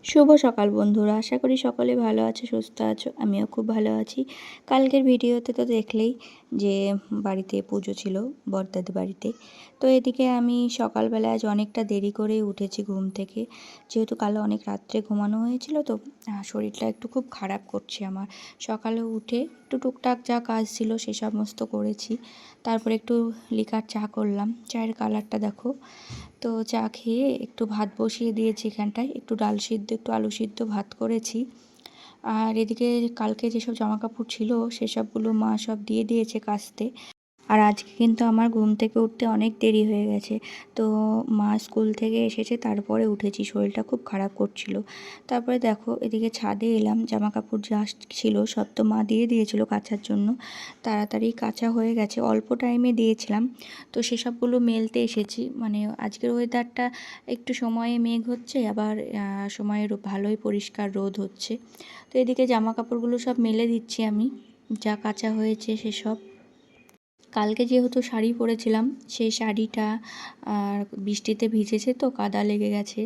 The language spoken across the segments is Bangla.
শুভ সকাল বন্ধুরা, আশা করি সকলে ভালো আছো, সুস্থ আছো। আমিও খুব ভালো আছি। কালকের ভিডিওতে তো দেখলেই যে বাড়িতে পুজো ছিল বড়দাদের বাড়িতে। তো এদিকে আমি সকালবেলা আজ অনেকটা দেরি করেই উঠেছি ঘুম থেকে, যেহেতু কাল অনেক রাত্রে ঘুমানো হয়েছিল। তো শরীরটা একটু খুব খারাপ করছে আমার। সকালে উঠে একটু টুকটাক যা কাজ ছিল সে সমস্ত করেছি। তারপরে একটু লিকার চা করলাম, চায়ের কালারটা দেখো। তো চা খেয়ে একটু ভাত বসিয়ে দিয়েছি, এখানটায় একটু ডাল সিদ্ধ একটু আলু সিদ্ধ ভাত করেছি। আর এদিকে কালকে যেসব জামাকাপড় ছিল সেসবগুলো মা সব দিয়ে দিয়েছে কাচতে। আর আজকে কিন্তু আমার ঘুম থেকে উঠতে অনেক দেরি হয়ে গেছে। তো মা স্কুল থেকে এসেছে, তারপরে উঠেছি, শরীরটা খুব খারাপ করছিল। তারপরে দেখো এদিকে ছাদে এলাম, জামা কাপড় যা ছিল সব তো মা দিয়ে দিয়েছিল কাচার জন্য। তাড়াতাড়ি কাচা হয়ে গেছে, অল্প টাইমে দিয়েছিলাম। তো সেসবগুলো মেলতে এসেছি। মানে আজকের ওয়েদারটা একটু সময়ে মেঘ হচ্ছে, আবার সময়ে ভালোই পরিষ্কার রোদ হচ্ছে। তো এদিকে জামা কাপড়গুলো সব মেলে দিচ্ছি আমি, যা কাচা হয়েছে সেসব। কালকে যেহেতু শাড়ি পরেছিলাম, সেই শাড়িটা আর বৃষ্টিতে ভিজেছে তো কাদা লেগে গেছে।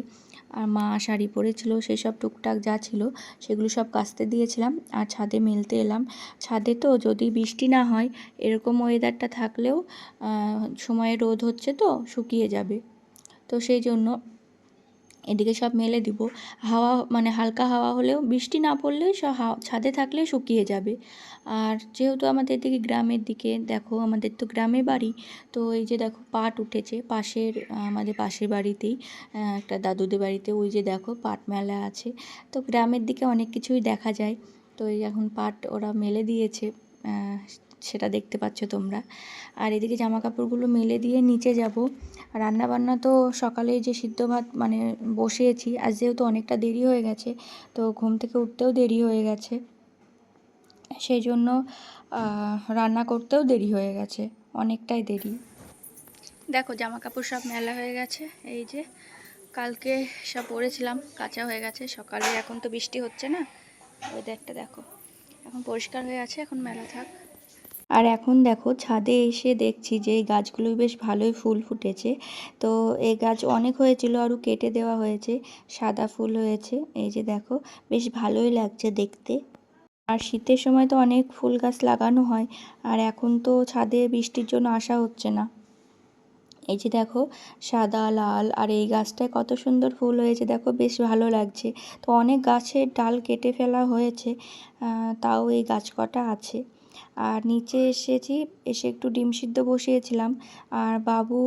আর মা শাড়ি পরেছিল, সেসব টুকটাক যা ছিল সেগুলো সব কাচতে দিয়েছিলাম আর ছাদে মেলতে এলাম। ছাদে তো যদি বৃষ্টি না হয়, এরকম ওয়েদারটা থাকলেও সময়ে রোদ হচ্ছে তো শুকিয়ে যাবে। তো সেই জন্য এদিকে সব মেলে দিব। হাওয়া মানে হালকা হাওয়া হলেও, বৃষ্টি না পড়লেও সব ছাদে থাকলে শুকিয়ে যাবে। আর যেহেতু আমাদের দিকে গ্রামের দিকে দেখো, আমাদের তো গ্রামে বাড়ি। তো এই যে দেখো পাট উঠেছে পাশের, আমাদের পাশের বাড়িতেই একটা দাদুদের বাড়িতে, ওই যে দেখো পাট মেলা আছে। তো গ্রামের দিকে অনেক কিছুই দেখা যায়। তো এই এখন পাট ওরা মেলে দিয়েছে, সেটা দেখতে পাচ্ছ তোমরা। আর এদিকে জামা কাপড়গুলো মেলে দিয়ে নিচে যাব। রান্নাবান্না তো সকালে যে সিদ্ধ ভাত মানে বসিয়েছি, আজ যেহেতু অনেকটা দেরি হয়ে গেছে, তো ঘুম থেকে উঠতেও দেরি হয়ে গেছে, সেই জন্য রান্না করতেও দেরি হয়ে গেছে, অনেকটাই দেরি। দেখো জামা কাপড় সব মেলা হয়ে গেছে, এই যে কালকে সব পরেছিলাম কাঁচা হয়ে গেছে সকালে। এখন তো বৃষ্টি হচ্ছে না, ওয়েদারটা দেখো এখন পরিষ্কার হয়ে আছে, এখন মেলা থাক। আর এখন দেখো ছাদে এসে দেখছি যে এই গাছগুলো বেশ ভালোই ফুল ফুটেছে। তো এই গাছ অনেক হয়েছিল, আরও কেটে দেওয়া হয়েছে, সাদা ফুল হয়েছে। এই যে দেখো বেশ ভালোই লাগছে দেখতে। আর শীতের সময় তো অনেক ফুল গাছ লাগানো হয়, আর এখন তো ছাদে বৃষ্টির জন্য আসা হচ্ছে না। এই যে দেখো সাদা লাল, আর এই গাছটায় কত সুন্দর ফুল হয়েছে দেখো, বেশ ভালো লাগছে। তো অনেক গাছের ডাল কেটে ফেলা হয়েছে, তাও এই গাছ কটা আছে। আর নিচে এসেছি, এসে একটু ডিম সিদ্ধ বসিয়েছিলাম। আর বাবু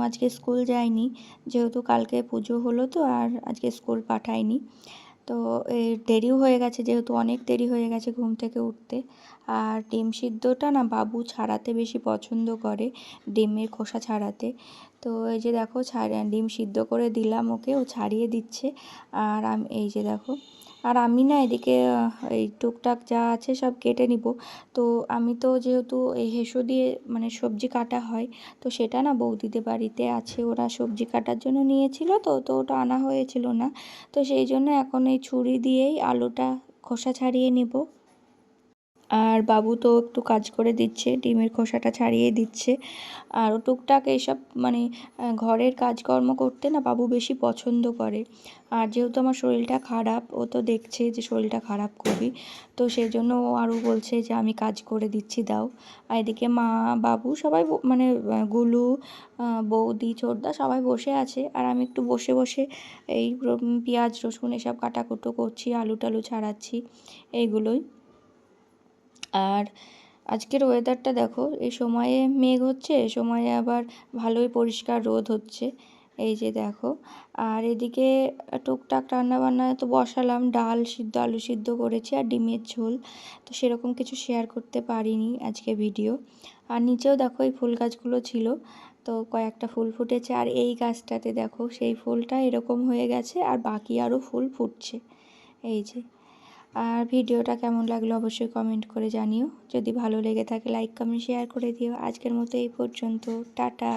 আজকে স্কুল যায়নি, যেহেতু কালকে পুজো হলো তো আর আজকে স্কুল পাঠায়নি। তো এই দেরিও হয়ে গেছে, যেহেতু অনেক দেরি হয়ে গেছে ঘুম থেকে উঠতে। আর ডিম সিদ্ধটা না বাবু ছাড়াতে বেশি পছন্দ করে, ডিমের খোসা ছাড়াতে। তো এই যে দেখো ডিম সিদ্ধ করে দিলাম ওকে, ও ছাড়িয়ে দিচ্ছে। আর আমি এই যে দেখো, আর আমি না এদিকে এই টুকটাক যা আছে সব কেটে নিব। তো আমি তো যেহেতু এই হেসো দিয়ে মানে সবজি কাটা হয়, তো সেটা না বৌদিদের বাড়িতে আছে, ওরা সবজি কাটার জন্য নিয়েছিল, তো তো ওটা আনা হয়েছিল না। তো সেই জন্য এখন এই ছুরি দিয়েই আলুটা খোসা ছাড়িয়ে নেব। আর বাবু তো একটু কাজ করে দিচ্ছে, ডিমের খোসাটা ছাড়িয়ে দিচ্ছে। আর টুকটাক এইসব মানে ঘরের কাজকর্ম করতে না বাবু বেশি পছন্দ করে। আর যেহেতু আমার শরীরটা খারাপ, ও তো দেখছে যে শরীরটা খারাপ খুবই, তো সেই জন্য ও আরও বলছে যে আমি কাজ করে দিচ্ছি দাও। আর এদিকে মা বাবু সবাই মানে গুলু, বৌদি, ছোটদা সবাই বসে আছে, আর আমি একটু বসে বসে এই পেঁয়াজ রসুন এসব কাটাকুটো করছি, আলু টালু ছাড়াচ্ছি, এইগুলোই। আর আজকের ওয়েদারটা দেখো, এই সময়ে মেঘ হচ্ছে, এ সময়ে আবার ভালোই পরিষ্কার রোদ হচ্ছে, এই যে দেখো। আর এদিকে টুকটাক রান্নাবান্না তো বসালাম, ডাল সিদ্ধ আলু সিদ্ধ করেছি আর ডিমের ঝোল। তো সেরকম কিছু শেয়ার করতে পারিনি আজকে ভিডিও। আর নিচেও দেখো এই ফুল গাছগুলো ছিল, তো কয়েকটা ফুল ফুটেছে। আর এই গাছটাতে দেখো সেই ফুলটা এরকম হয়ে গেছে, আর বাকি আরও ফুল ফুটছে, এই যে। আর ভিডিওটা কেমন লাগলো অবশ্যই কমেন্ট করে জানিও, যদি ভালো লেগে থাকে লাইক কমেন্ট শেয়ার করে দিও। আজকের মতো এই পর্যন্ত, টাটা।